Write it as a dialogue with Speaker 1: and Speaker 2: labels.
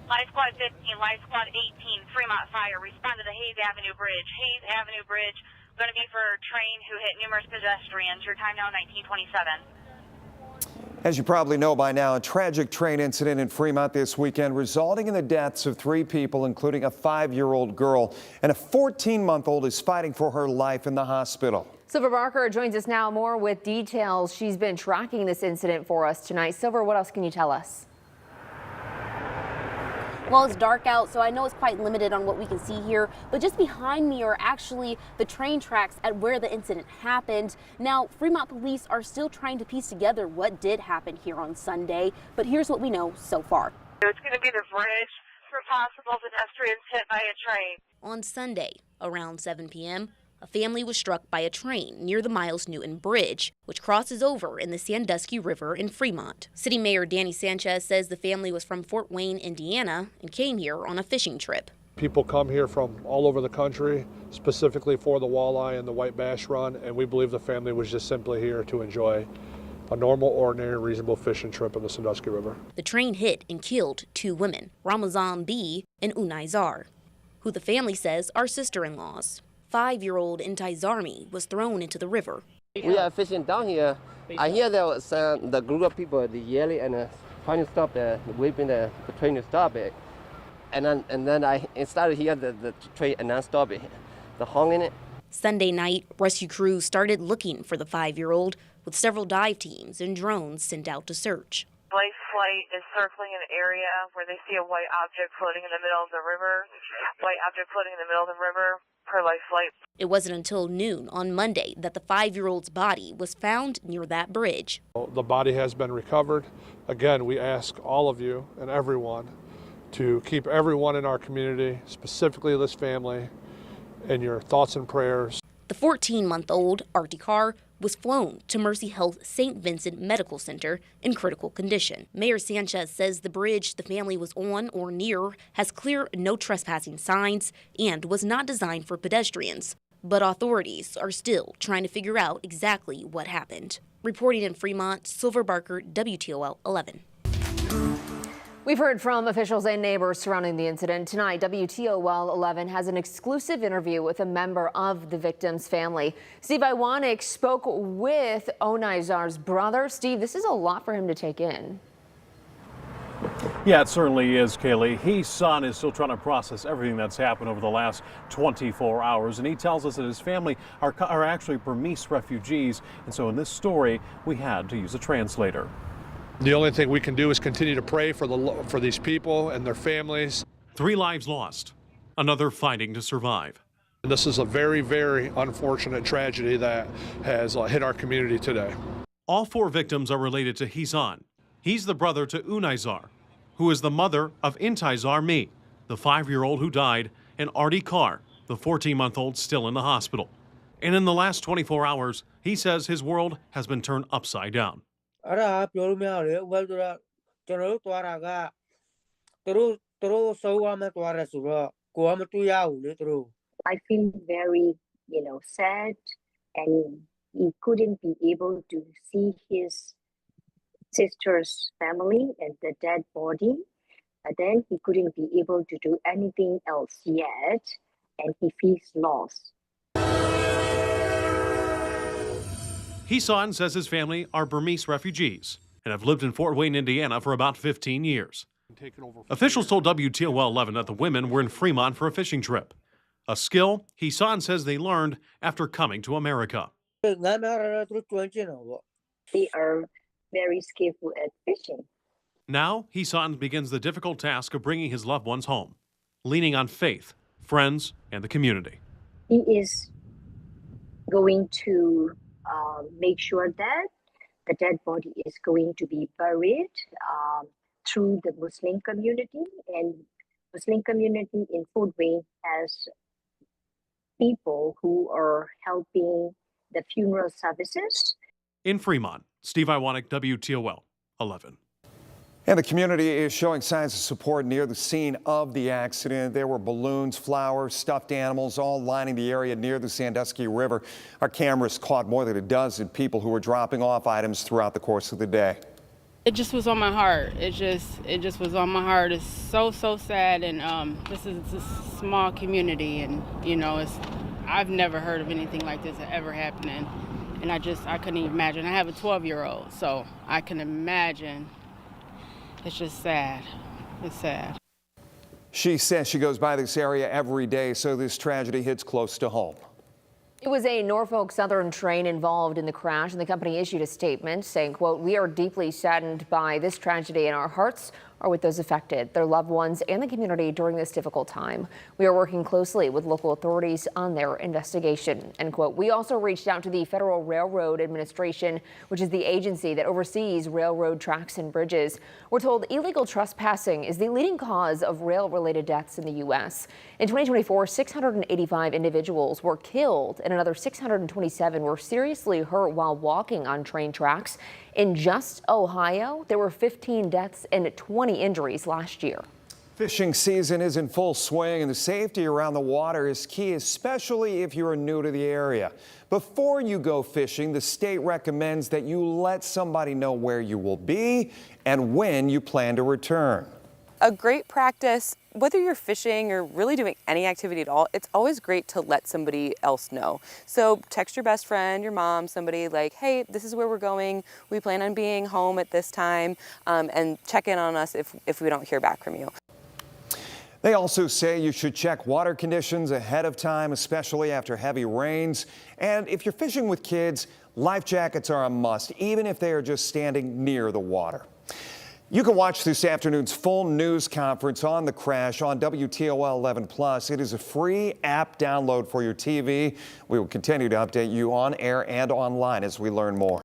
Speaker 1: Life Squad 15, Life Squad 18, Fremont Fire, respond to the Hayes Avenue Bridge. Hayes Avenue Bridge, going to be for a train who hit numerous pedestrians. Your time now, 1927.
Speaker 2: As you probably know by now, a tragic train incident in Fremont this weekend resulting in the deaths of 3 people, including a 5-year-old girl, and a 14-month-old is fighting for her life in the hospital.
Speaker 3: Silver Barker joins us now more with details. She's been tracking this incident for us tonight. Silver, what else can you tell us?
Speaker 4: Well, it's dark out, so I know it's quite limited on what we can see here, but just behind me are actually the train tracks at where the incident happened. Now, Fremont police are still trying to piece together what did happen here on Sunday, but here's what we know so far.
Speaker 1: It's going to be the bridge for possible pedestrians hit by a train.
Speaker 4: On Sunday, around 7 p.m., a family was struck by a train near the Miles Newton Bridge, which crosses over in the Sandusky River in Fremont. City Mayor Danny Sanchez says the family was from Fort Wayne, Indiana, and came here on a fishing trip.
Speaker 5: People come here from all over the country, specifically for the walleye and the white bass run, and we believe the family was just simply here to enjoy a normal, ordinary, reasonable fishing trip in the Sandusky River.
Speaker 4: The train hit and killed 2 women, Ramazan B. and Unai Zar, who the family says are sister-in-laws. 5-year-old Intai Zarmi was thrown into the river.
Speaker 6: We are fishing down here. I hear there was the group of people yelling and trying to stop waving the train to stop it. And then I started hearing the train and non-stop it, the honking it.
Speaker 4: Sunday night, rescue crews started looking for the 5-year-old with several dive teams and drones sent out to search.
Speaker 1: Life Flight is circling an area where they see a white object floating in the middle of the river. White object floating in the middle of the river per Life Flight.
Speaker 4: It wasn't until noon on Monday that the 5-year-old's body was found near that bridge.
Speaker 5: The body has been recovered. Again, we ask all of you and everyone to keep everyone in our community, specifically this family, in your thoughts and prayers.
Speaker 4: The 14-month-old Artie Carr was flown to Mercy Health St. Vincent Medical Center in critical condition. Mayor Sanchez says the bridge the family was on or near has clear no trespassing signs and was not designed for pedestrians. But authorities are still trying to figure out exactly what happened. Reporting in Fremont, Silver Barker, WTOL 11.
Speaker 3: We've heard from officials and neighbors surrounding the incident. Tonight, WTOL 11 has an exclusive interview with a member of the victim's family. Steve Iwanek spoke with Onai Zar's brother. Steve, this is a lot for him to take in.
Speaker 7: Yeah, it certainly is, Kaylee. His son is still trying to process everything that's happened over the last 24 hours, and he tells us that his family are actually Burmese refugees, and so in this story, we had to use a translator.
Speaker 5: The only thing we can do is continue to pray for these people and their families.
Speaker 7: 3 lives lost, another fighting to survive.
Speaker 5: This is a very, very unfortunate tragedy that has hit our community today.
Speaker 7: All 4 victims are related to Hisan. He's the brother to Unai Zar, who is the mother of Intai Zarmi, the 5-year-old who died, and Artie Carr, the 14-month-old still in the hospital. And in the last 24 hours, he says his world has been turned upside down.
Speaker 8: I feel very,
Speaker 9: sad, and he couldn't be able to see his sister's family and the dead body. But then he couldn't be able to do anything else yet, and he feels lost.
Speaker 7: Hisan says his family are Burmese refugees and have lived in Fort Wayne, Indiana for about 15 years. Officials told WTOL 11 that the women were in Fremont for a fishing trip, a skill Hisan says they learned after coming to America.
Speaker 9: They are very skillful at fishing.
Speaker 7: Now, Hisan begins the difficult task of bringing his loved ones home, leaning on faith, friends, and the community.
Speaker 9: He is going to make sure that the dead body is going to be buried through the Muslim community, and Muslim community in Fort Wayne has people who are helping the funeral services.
Speaker 7: In Fremont, Steve Iwanek, WTOL 11.
Speaker 2: And the community is showing signs of support near the scene of the accident. There were balloons, flowers, stuffed animals, all lining the area near the Sandusky River. Our cameras caught more than a dozen people who were dropping off items throughout the course of the day.
Speaker 10: It just was on my heart. It just was on my heart. It's so sad, and this is a small community, and you know, I've never heard of anything like this ever happening, and I couldn't even imagine. I have a 12-year-old, so I can imagine. It's just sad. It's sad.
Speaker 2: She says she goes by this area every day, so this tragedy hits close to home.
Speaker 3: It was a Norfolk Southern train involved in the crash, and the company issued a statement saying, quote, "We are deeply saddened by this tragedy, and our hearts are with those affected, their loved ones, and the community during this difficult time. We are working closely with local authorities on their investigation," end quote. We also reached out to the Federal Railroad Administration, which is the agency that oversees railroad tracks and bridges. We're told illegal trespassing is the leading cause of rail-related deaths in the U.S. In 2024, 685 individuals were killed and another 627 were seriously hurt while walking on train tracks. In just Ohio, there were 15 deaths and 20 injuries last year.
Speaker 2: Fishing season is in full swing, and the safety around the water is key, especially if you are new to the area. Before you go fishing, the state recommends that you let somebody know where you will be and when you plan to return.
Speaker 11: A great practice, whether you're fishing or really doing any activity at all, it's always great to let somebody else know. So text your best friend, your mom, somebody like, "Hey, this is where we're going. We plan on being home at this time," and check in on us if we don't hear back from you.
Speaker 2: They also say you should check water conditions ahead of time, especially after heavy rains. And if you're fishing with kids, life jackets are a must, even if they are just standing near the water. You can watch this afternoon's full news conference on the crash on WTOL 11+. It is a free app download for your TV. We will continue to update you on air and online as we learn more.